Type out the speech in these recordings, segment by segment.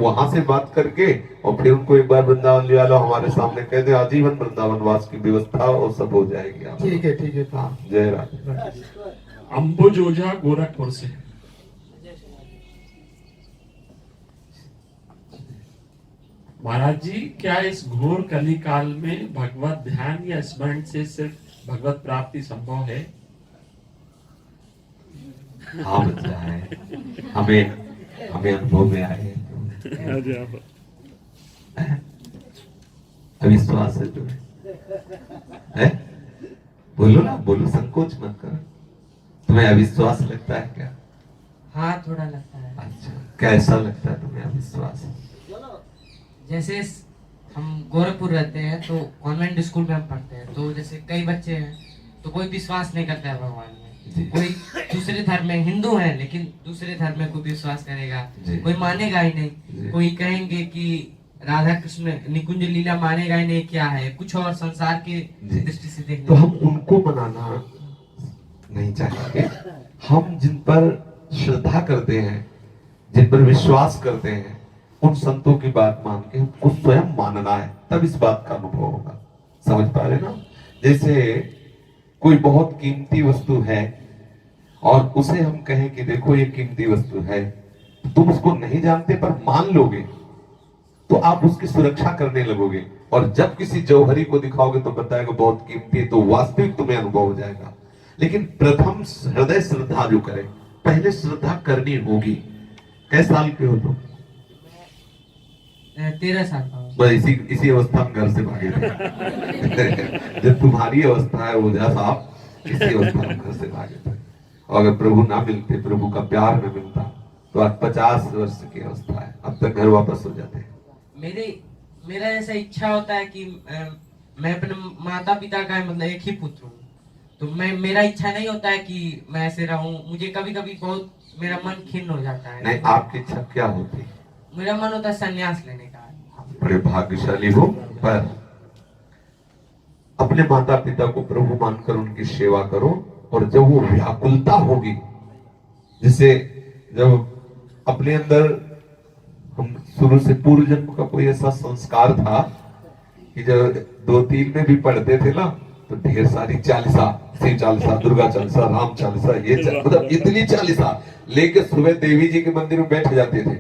वहां से बात करके और फिर उनको एक बार वृंदावन ले लो, हमारे सामने कह दे आजीवन वृंदावन वास की व्यवस्था और सब हो जाएगी। ठीक है ठीक है। हाँ, जय राधे। अंबुज ओझा गोरखपुर से। महाराज जी, क्या इस घोर कली काल में भगवत ध्यान या स्मरण से सिर्फ भगवत प्राप्ति संभव है? हाँ बच्चा है, हमें अनुभव में आए। अविश्वास है तुम्हें, है? बोलो ना, बोलो, संकोच मत करो। तुम्हें अविश्वास लगता है क्या? हाँ, थोड़ा लगता है। अच्छा, कैसा लगता है तुम्हें अविश्वास? जैसे हम गोरखपुर रहते हैं तो कॉन्वेंट स्कूल में हम पढ़ते हैं, तो जैसे कई बच्चे हैं तो कोई विश्वास नहीं करता है भगवान में। कोई दूसरे धर्म में हिंदू है लेकिन दूसरे धर्म में कोई विश्वास करेगा, कोई मानेगा ही नहीं। कोई कहेंगे कि राधा कृष्ण निकुंज लीला मानेगा ही नहीं, क्या है कुछ और संसार के दृष्टि से देखने। तो हम उनको मनाना नहीं चाहेंगे। हम जिन पर श्रद्धा करते हैं, जिन पर विश्वास करते हैं, उन संतों की बात मान के हमको स्वयं मानना है, तब इस बात का अनुभव होगा। समझ पा रहे ना? जैसे कोई बहुत कीमती वस्तु है और उसे हम कहें कि देखो ये कीमती वस्तु है, तुम उसको नहीं जानते पर मान लोगे तो आप उसकी सुरक्षा करने लगोगे, और जब किसी जौहरी को दिखाओगे तो बताएगा बहुत कीमती है, तो वास्तविक तुम्हें अनुभव हो जाएगा। लेकिन प्रथम हृदय श्रद्धा जो करे, पहले श्रद्धा करनी होगी। कैसे साल के हो तुम? 13 साल का। बस इसी अवस्था में घर से भागे थे। जब तुम्हारी अवस्था है ओझा साहब, इसी अवस्था में घर से भागे थे। और अगर प्रभु ना मिलते, प्रभु का प्यार न मिलता, तो आज 50 वर्ष की अवस्था है, अब तक घर वापस हो जाते। मेरा ऐसा इच्छा होता है कि मैं अपने माता पिता का मतलब एक ही पुत्र हूँ, तो मेरा इच्छा नहीं होता है कि मैं ऐसे रहूं। मुझे कभी कभी बहुत मेरा मन खिन्न हो जाता है। नहीं, आपकी इच्छा क्या होती? मेरा मन होता है संन्यास लेने का। बड़े भाग्यशाली हो, पर अपने माता पिता को प्रभु मानकर उनकी सेवा करो, और जब वो व्याकुलता होगी, जिसे जब अपने अंदर हम शुरू से पूर्व जन्म का कोई ऐसा संस्कार था कि जब 2-3 में भी पढ़ते थे ना, तो ढेर सारी चालीसा, शिव चालीसा, दुर्गा चालीसा, राम चालीसा, ये मतलब इतनी चालीसा लेके सुबह देवी जी के मंदिर में बैठ जाते थे,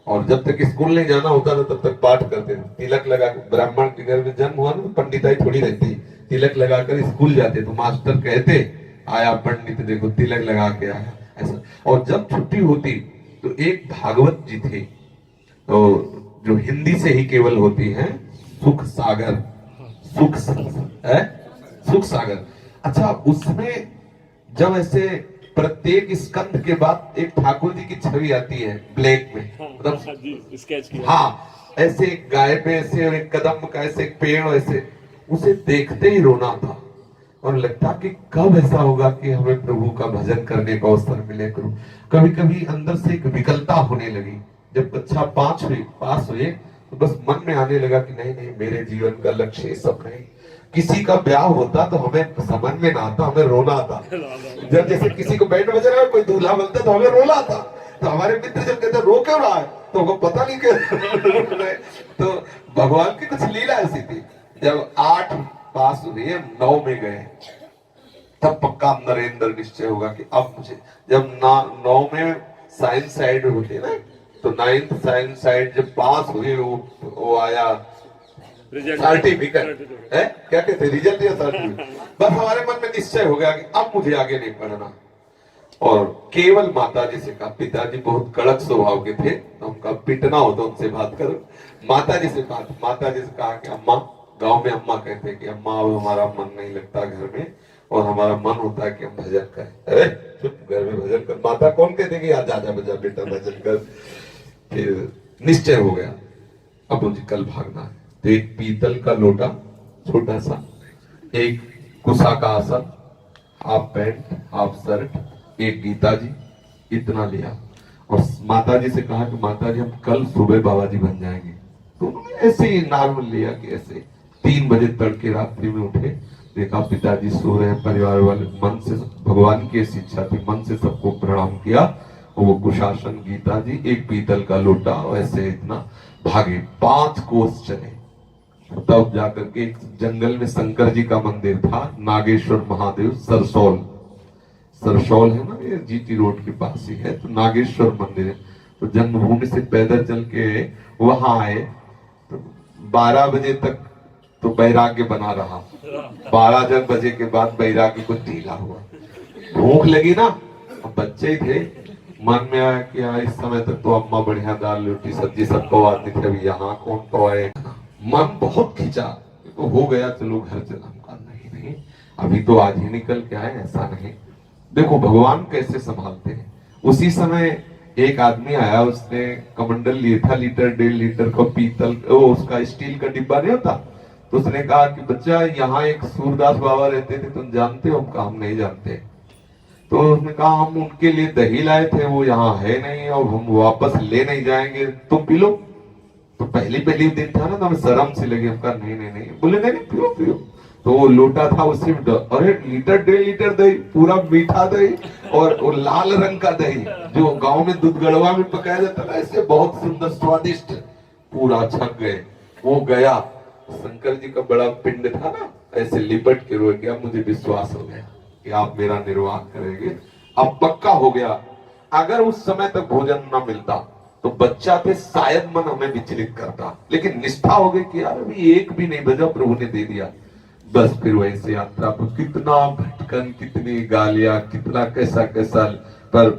और जब तक स्कूल नहीं जाना होता था तब तक पाठ करते थे। तिलक लगा, ब्राह्मण के घर में जन्म हुआ ना, तो पंडिताई थोड़ी रहती, तिलक लगाकर स्कूल जाते, तो मास्टर कहते आया पंडित, देखो तिलक लगा के आया, ऐसा। और जब छुट्टी होती तो एक भागवत जी थे, तो जो हिंदी से ही केवल होती है, सुख सागर, सुख सागर। अच्छा, उसमें जब ऐसे प्रत्येक स्कंद के बाद एक ठाकुर जी की छवि आती है ब्लैक में, मतलब स्केच किया। हाँ, ऐसे एक गाय पे ऐसे, और एक कदम का ऐसे, एक पेड़ ऐसे, उसे देखते ही रोना था, और लगता कि कब ऐसा होगा कि हमें प्रभु का भजन करने का अवसर मिले। कभी कभी अंदर से एक विकलता होने लगी। जब कक्षा 5 पास हुए तो बस मन में आने लगा कि नहीं नहीं, मेरे जीवन का लक्ष्य ये सब नहीं। किसी का ब्याह होता तो हमें समझ में ना आता, हमें रोना आता। जब जैसे किसी को बैंड बज रहा है, कोई दूल्हा बनता तो हमें रोना आता। तो हमारे मित्र जब कहते रो क्यों रहा है, तो वो पता नहीं क्यों। तो भगवान की कुछ लीला ऐसी थी। जब 8 पास हुए, 9 में गए, तब पक्का नरेंद्र निश्चय होगा कि अब मुझे, जब 9 में साइंस साइड होती है ना, तो 9th साइंस साइड जब पास हुए, वो आया सर्टिफिकेट है, क्या कहते, रिजल्ट या सर्टिफिकेट। बस हमारे मन में निश्चय हो गया कि अब मुझे आगे नहीं पढ़ना। और केवल माता जी से कहा, पिताजी बहुत कड़क स्वभाव के थे, तो हमका पिटना हो तो उनसे बात करो। माता जी से कहा कि अम्मा, गांव में अम्मा कहते हैं कि अम्मा अब हमारा मन नहीं लगता घर में, और हमारा मन होता है कि हम भजन करें। अरे चुप, घर में भजन कर। माता कौन कहते कि आज जा बजा बेटा भजन कर। फिर निश्चय हो गया, अब मुझे कल भागना है। तो एक पीतल का लोटा छोटा सा, एक कुसा का आसन, हाफ पैंट, हाफ शर्ट, एक गीता जी, इतना लिया, और माता जी से कहा कि माता जी हम कल सुबह बाबा जी बन जाएंगे। तो उन्होंने ऐसे ही नॉर्मल लिया कि ऐसे 3 बजे तड़के रात्रि में उठे, देखा पिताजी सो रहे हैं, परिवार वाले मन से, भगवान की ऐसी इच्छा थी, मन से सबको प्रणाम किया, वो कुशासन गीता जी, एक पीतल का लोटा, वैसे इतना भागे, 5 कोस चले। तब जाकर के एक जंगल में शंकर जी का मंदिर था, नागेश्वर महादेव, सरसौल, सरसौल है ना, ये जीटी रोड के पास ही है, तो नागेश्वर मंदिर है। तो जन्मभूमि से पैदल चल के वहां आए, तो 12 बजे तक तो वैराग्य बना रहा, 12 बजे के बाद वैराग्य को ढीला हुआ। भूख लगी ना, बच्चे ही थे, मन में आया कि इस समय तक तो अम्मा बढ़िया दाल रोटी सब्जी सब पवाती थी, अभी यहाँ कौन पवाए। मन बहुत खिंचा, तो हो गया चलो घर चला। नहीं, अभी तो आज ही निकल के आए, ऐसा नहीं। देखो भगवान कैसे संभालते हैं। उसी समय एक आदमी आया, उसने कमंडल लिए था, लीटर 1.5 लीटर का पीतल, उसका स्टील का डिब्बा नहीं होता। तो उसने कहा कि बच्चा, यहाँ एक सूरदास बाबा रहते थे, तुम जानते हो? हम नहीं जानते। तो उसने कहा हम उनके लिए दही लाए थे, वो यहाँ है नहीं और हम वापस ले नहीं जाएंगे, तुम पी लो। तो पहली दिन था ना, तो हमें शर्म से लगी, हम कहा नहीं, बोले नहीं पियो पियो। तो वो लोटा था, उसी में अरे लीटर 1.5 लीटर दही, पूरा मीठा दही और वो लाल रंग का दही जो गांव में दूध गड़वा में पकाया जाता है, ऐसे बहुत सुंदर स्वादिष्ट, पूरा छक गए। वो गया, शंकर जी का बड़ा पिंड था ना, ऐसे लिपट के रो गया। मुझे विश्वास हो गया कि आप मेरा निर्वाह करेंगे, अब पक्का हो गया। अगर उस समय तक भोजन न मिलता तो बच्चा थे, शायद मन हमें विचलित करता, लेकिन निष्ठा हो गई कि यार अभी एक भी नहीं बजा, प्रभु ने दे दिया। बस फिर वैसे यात्रा पर कितना भटकन, कितनी गालियां, कितना कैसा, पर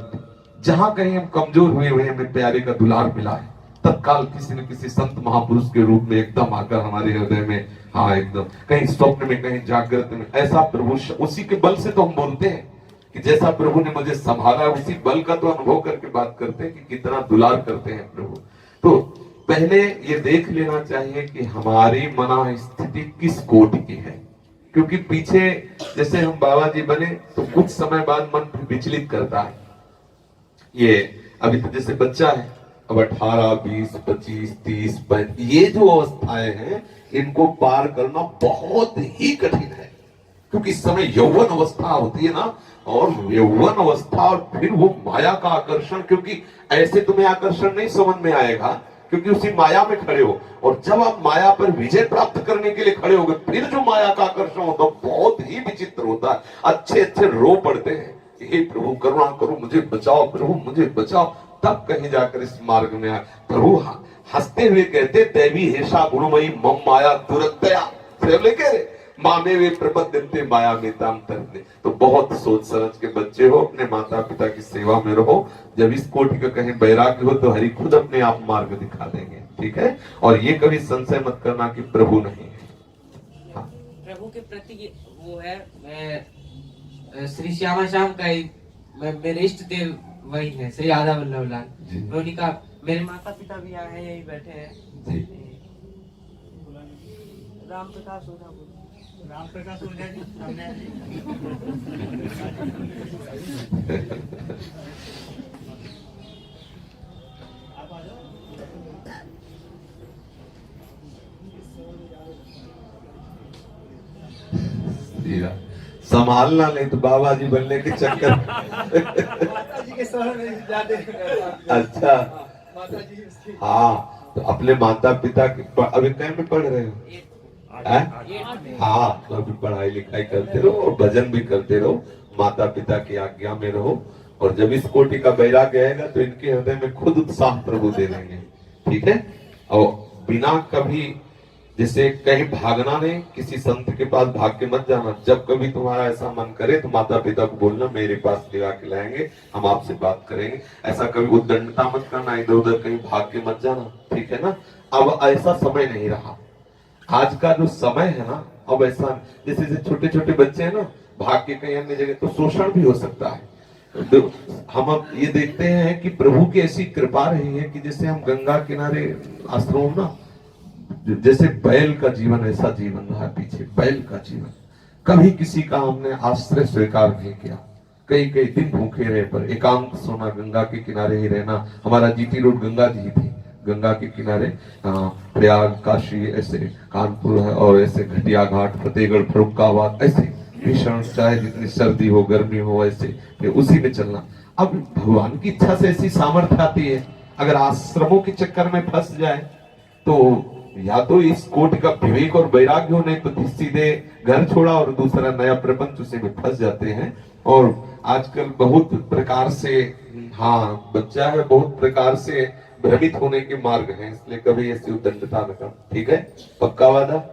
जहां कहीं हम कमजोर हुए हमें प्यारे का दुलार मिला है। तत्काल किसी न किसी संत महापुरुष के रूप में एकदम आकर हमारे हृदय में, हाँ एकदम, कहीं स्वप्न में, कहीं जागृत में, ऐसा प्रभु, उसी के बल से तो हम बोलते हैं कि जैसा प्रभु ने मुझे संभाला, उसी बल का तो अनुभव करके बात करते हैं कि कितना दुलार करते हैं प्रभु। तो पहले ये देख लेना चाहिए कि हमारी मना स्थिति किस कोटि की है, क्योंकि पीछे जैसे हम बाबा जी बने तो कुछ समय बाद मन विचलित करता है। ये अभी तो जैसे बच्चा है, अब 18, 20, 25, 30, 35 ये जो अवस्थाएं हैं, इनको पार करना बहुत ही कठिन है, क्योंकि इस समय यौवन अवस्था होती है ना, और यौवन अवस्था और फिर वो माया का आकर्षण, क्योंकि ऐसे तुम्हें आकर्षण नहीं समझ में आएगा, क्योंकि उसी माया में खड़े हो, और जब आप माया पर विजय प्राप्त करने के लिए खड़े हो गए, फिर जो माया का आकर्षण होता है बहुत ही विचित्र होता है। अच्छे रो पड़ते हैं, हे प्रभु करुणा करो, मुझे बचाओ, प्रभु मुझे बचाओ। तब कहीं जाकर इस मार्ग में आए। प्रभु हंसते हुए कहते, दैवी हेषा गुणमयी मम माया दुरत्या, मामे वे प्रपद्यन्ते माया में ताम तरते। तो बहुत सोच समझ के बच्चे हो, अपने माता पिता की सेवा में रहो। जब इस कोटि का कहीं वैराग्य हो तो हरि खुद अपने आप मार्ग दिखा देंगे, ठीक है। और ये कभी संशय मत करना कि प्रभु नहीं है। हाँ। प्रभु के प्रति वो है, मैं श्री श्यामा श्याम का ही, मेरे इष्ट देव वही है, श्री राधा वल्लभ लाल। उन्होंने कहा, मेरे माता पिता भी यहाँ है, यही बैठे हैं, राम प्रकाश ओझा, राम प्रकाश ओझा जी हमने संभालना नहीं तो बाबा जी बनने के चक्कर। माता जी के शरण में जाते अच्छा, हाँ, तो अपने माता पिता के अभी कहीं में पढ़ रहे हो? हाँ, तो अभी पढ़ाई लिखाई करते रहो और भजन भी करते रहो, माता पिता की आज्ञा में रहो। और जब इस कोटि का वैराग्य आएगा तो इनके हृदय में खुद उत्साह प्रभु दे देंगे, ठीक है। और बिना कभी जैसे कहीं भागना नहीं, किसी संत के पास भाग के मत जाना। जब कभी तुम्हारा ऐसा मन करे तो माता पिता को बोलना, मेरे पास ले आके लाएंगे, हम आपसे बात करेंगे। ऐसा कभी उद्दंडता मत करना, इधर उधर कहीं भाग के मत जाना, ठीक है ना। अब ऐसा समय नहीं रहा, आज का जो समय है ना, अब ऐसा जैसे छोटे छोटे बच्चे हैं ना, भाग के कहीं अन्य जगह, तो शोषण भी हो सकता है। हम अब ये देखते हैं कि प्रभु की ऐसी कृपा रही है कि जैसे हम गंगा किनारे आश्रम ना, जैसे बैल का जीवन ऐसा जीवन रहा पीछे, बैल का जीवन, कभी किसी का हमने आश्रय स्वीकार नहीं किया। कई कई दिन भूखे रहे, पर एकांत सोना, गंगा के किनारे ही रहना। हमारा जीटी रोड गंगा जी थी, गंगा के किनारे, प्रयाग, काशी, ऐसे कानपुर है, और ऐसे घटिया घाट, फतेहगढ़, फर्रुखाबाद, ऐसे भीषण, चाहे जितनी सर्दी हो गर्मी हो, ऐसे फिर उसी में चलना। अब भगवान की इच्छा से ऐसी सामर्थ्य आती है, अगर आश्रमों के चक्कर में फंस जाए तो या तो इस कोटि का विवेक और वैराग्य हो, नहीं तो सीधे घर छोड़ा और दूसरा नया प्रपंच उसी में फंस जाते हैं। और आजकल बहुत प्रकार से, हाँ बच्चा है, बहुत प्रकार से भ्रमित होने के मार्ग हैं, इसलिए कभी ऐसी उद्दंडता न कर। ठीक है, पक्का वादा?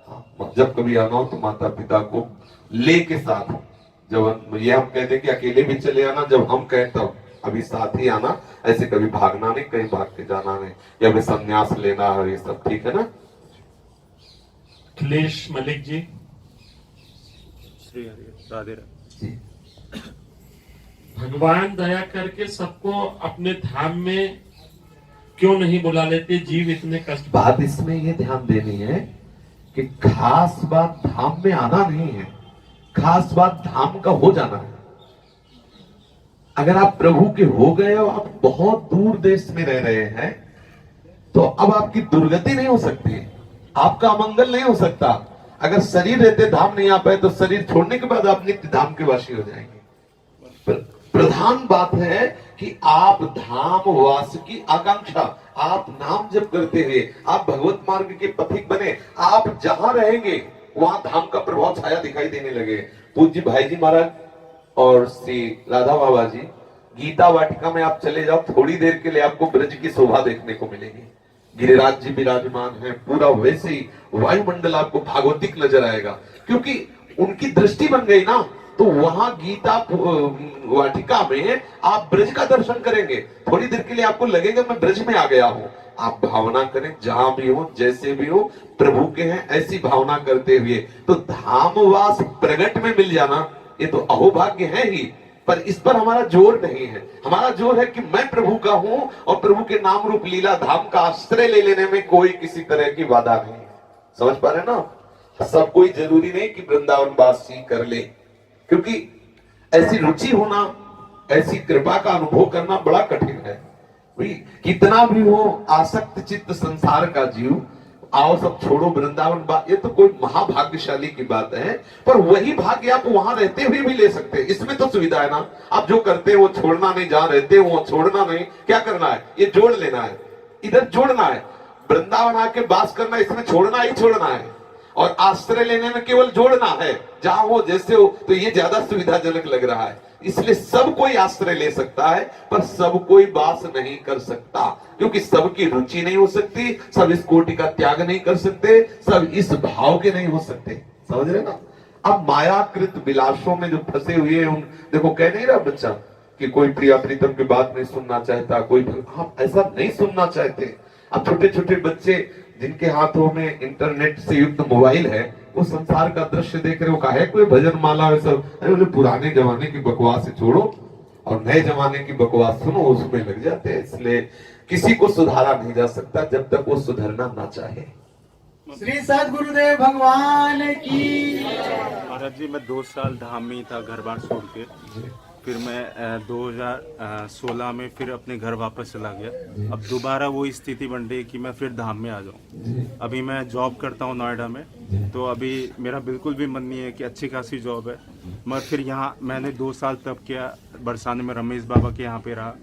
हाँ, जब कभी आना हो तो माता पिता को ले के साथ, जब ये हम कहते हैं कि अकेले भी चले आना, जब हम कहें तब अभी साथ ही आना, ऐसे कभी भागना नहीं, कहीं भाग के जाना नहीं, या फिर संन्यास लेना और ये सब। ठीक है ना? अखिलेश मलिक जी। श्री हरि राधे राधे। जी। भगवान दया करके सबको अपने धाम में क्यों नहीं बुला लेते? जीव इतने कष्ट। बात इसमें ये ध्यान देनी है कि खास बात धाम में आना नहीं है, खास बात धाम का हो जाना है। अगर आप प्रभु के हो गए हो, आप बहुत दूर देश में रह रहे हैं, तो अब आपकी दुर्गति नहीं हो सकती, आपका अमंगल नहीं हो सकता। अगर शरीर रहते धाम नहीं आ पाए तो शरीर छोड़ने के बाद आप नित्य धाम के वासी हो जाएंगे। प्रधान बात है कि आप धाम वास की आकांक्षा, आप नाम जप करते हुए आप भगवत मार्ग के पथिक बने, आप जहां रहेंगे वहां धाम का प्रभाव छाया दिखाई देने लगे। पूज्य भाई जी महाराज और श्री राधा बाबा जी, गीता वाटिका में आप चले जाओ, थोड़ी देर के लिए आपको ब्रज की शोभा देखने को मिलेगी। गिरिराज जी विराजमान है, पूरा वैसे ही वायुमंडल आपको भागवतिक नजर आएगा, क्योंकि उनकी दृष्टि बन गई ना। तो वहां गीता वाटिका में आप ब्रज का दर्शन करेंगे, थोड़ी देर के लिए आपको लगेगा मैं ब्रज में आ गया हूं। आप भावना करें, जहां भी हो, जैसे भी हो, प्रभु के हैं ऐसी भावना करते हुए, तो धामवास प्रगट में मिल जाना ये तो अहोभाग्य है ही। पर इस पर हमारा जोर नहीं है, हमारा जोर है कि मैं प्रभु का हूं और प्रभु के नाम रूप लीला धाम का आश्रय ले लेने में कोई किसी तरह की बाधा नहीं है। समझ पा रहे ना? सब कोई जरूरी नहीं कि वृंदावन वासी कर ले, क्योंकि ऐसी रुचि होना, ऐसी कृपा का अनुभव करना बड़ा कठिन है। कितना भी हो आसक्त चित्त संसार का जीव, आओ सब छोड़ो वृंदावन ये तो कोई महाभाग्यशाली की बात है। पर वही भाग्य आप वहां रहते हुए भी ले सकते हैं, इसमें तो सुविधा है ना। आप जो करते हैं वो छोड़ना नहीं, जहां रहते हैं वो छोड़ना नहीं, क्या करना है? ये जोड़ लेना है, इधर जोड़ना है। वृंदावन आके वास करना, इसमें छोड़ना ही छोड़ना है, और आश्रय लेने में केवल जोड़ना है, जहां हो जैसे हो। तो ये ज्यादा सुविधाजनक लग रहा है, इसलिए सब कोई आश्रय ले सकता है, पर सब कोई वास नहीं कर सकता, क्योंकि सबकी रुचि नहीं हो सकती, सब इस कोटि का त्याग नहीं कर सकते, सब इस भाव के नहीं हो सकते। समझ रहे ना? अब मायाकृत विलासों में जो फंसे हुए हैं, देखो कह नहीं रहा बच्चा कि कोई प्रिया प्रीतम की बात नहीं सुनना चाहता, कोई हम ऐसा नहीं सुनना चाहते। अब छोटे छोटे बच्चे जिनके हाथों में इंटरनेट से युक्त मोबाइल है, वो संसार का दृश्य देख रहे हो, काहे कोई भजन माला है सब, अरे बोले पुराने जमाने की बकवास से छोड़ो और नए जमाने की बकवास सुनो, उसमें लग जाते हैं। इसलिए किसी को सुधारा नहीं जा सकता जब तक वो सुधरना ना चाहे। श्री सद्गुरुदेव भगवान की। महाराज जी, मैं 2 साल धाम में ही था घर बार छोड़ के, फिर मैं 2016 में फिर अपने घर वापस चला गया। अब दोबारा वो स्थिति बन रही है कि मैं फिर धाम में आ जाऊं। अभी मैं जॉब करता हूं नोएडा में, तो अभी मेरा बिल्कुल भी मन नहीं है कि अच्छी खासी जॉब है, मगर फिर यहाँ मैंने 2 साल तब किया, बरसाने में रमेश बाबा के यहाँ पे रहा।